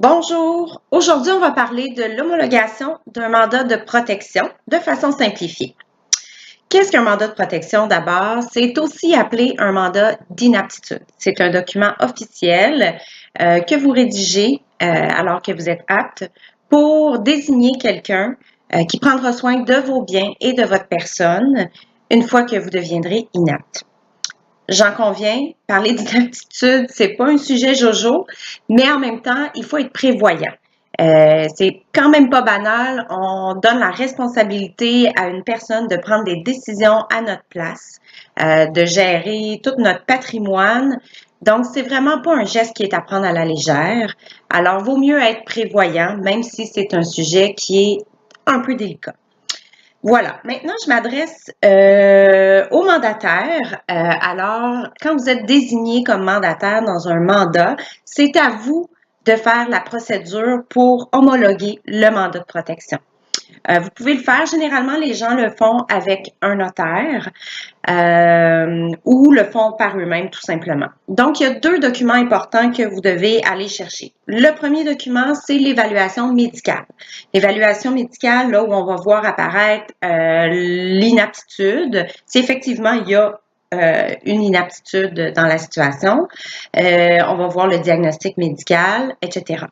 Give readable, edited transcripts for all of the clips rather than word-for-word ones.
Bonjour, aujourd'hui on va parler de l'homologation d'un mandat de protection de façon simplifiée. Qu'est-ce qu'un mandat de protection d'abord? C'est aussi appelé un mandat d'inaptitude. C'est un document officiel que vous rédigez alors que vous êtes apte pour désigner quelqu'un qui prendra soin de vos biens et de votre personne une fois que vous deviendrez inapte. J'en conviens, parler d'inaptitude, c'est pas un sujet jojo, mais en même temps, il faut être prévoyant. C'est quand même pas banal. On donne la responsabilité à une personne de prendre des décisions à notre place, de gérer tout notre patrimoine. Donc, c'est vraiment pas un geste qui est à prendre à la légère. Alors, vaut mieux être prévoyant, même si c'est un sujet qui est un peu délicat. Voilà, maintenant je m'adresse aux mandataires. Alors, quand vous êtes désigné comme mandataire dans un mandat, c'est à vous de faire la procédure pour homologuer le mandat de protection. Vous pouvez le faire. Généralement, les gens le font avec un notaire ou le font par eux-mêmes tout simplement. Donc, il y a deux documents importants que vous devez aller chercher. Le premier document, c'est l'évaluation médicale. L'évaluation médicale, là où on va voir apparaître l'inaptitude, c'est effectivement, il y a une inaptitude dans la situation. On va voir le diagnostic médical, etc.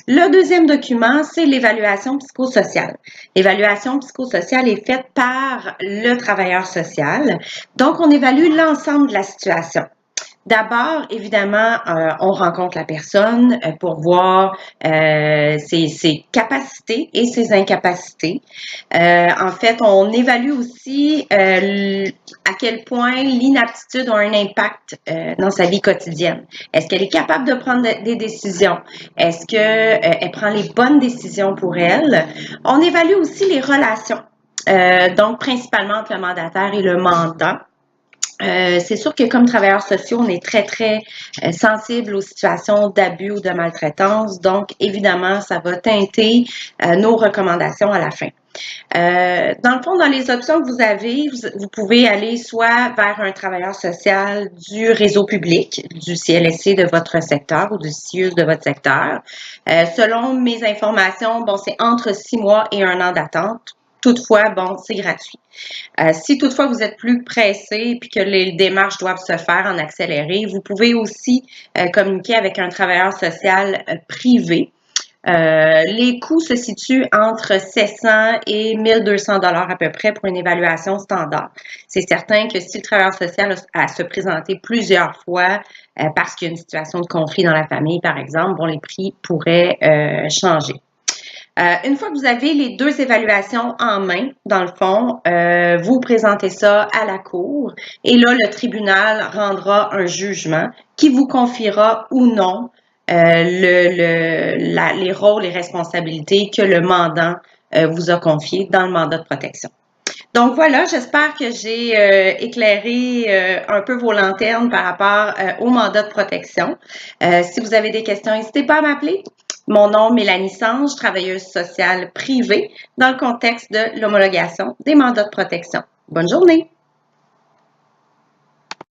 Le deuxième document, c'est l'évaluation psychosociale. L'évaluation psychosociale est faite par le travailleur social. Donc, on évalue l'ensemble de la situation. D'abord, évidemment, on rencontre la personne pour voir ses capacités et ses incapacités. En fait, on évalue aussi à quel point l'inaptitude a un impact dans sa vie quotidienne. Est-ce qu'elle est capable de prendre des décisions? Est-ce qu'elle prend les bonnes décisions pour elle? On évalue aussi les relations, donc principalement entre le mandataire et le mandant. C'est sûr que comme travailleurs sociaux, on est très sensible aux situations d'abus ou de maltraitance. Donc, évidemment, ça va teinter nos recommandations à la fin. Dans le fond, dans les options que vous avez, vous pouvez aller soit vers un travailleur social du réseau public, du CLSC de votre secteur ou du CIUS de votre secteur. Selon mes informations, bon, c'est entre 6 mois et 1 an d'attente. Toutefois, bon, c'est gratuit. Si toutefois vous êtes plus pressé et que les démarches doivent se faire en accéléré, vous pouvez aussi communiquer avec un travailleur social privé. Les coûts se situent entre 700 et 1200 dollars à peu près pour une évaluation standard. C'est certain que si le travailleur social a à se présenter plusieurs fois parce qu'il y a une situation de conflit dans la famille, par exemple, bon, les prix pourraient changer. Une fois que vous avez les deux évaluations en main, dans le fond, vous présentez ça à la cour et là, le tribunal rendra un jugement qui vous confiera ou non les rôles et responsabilités que le mandant vous a confiés dans le mandat de protection. Donc voilà, j'espère que j'ai éclairé un peu vos lanternes par rapport au mandat de protection. Si vous avez des questions, n'hésitez pas à m'appeler. Mon nom, Mélanie Sange, travailleuse sociale privée dans le contexte de l'homologation des mandats de protection. Bonne journée!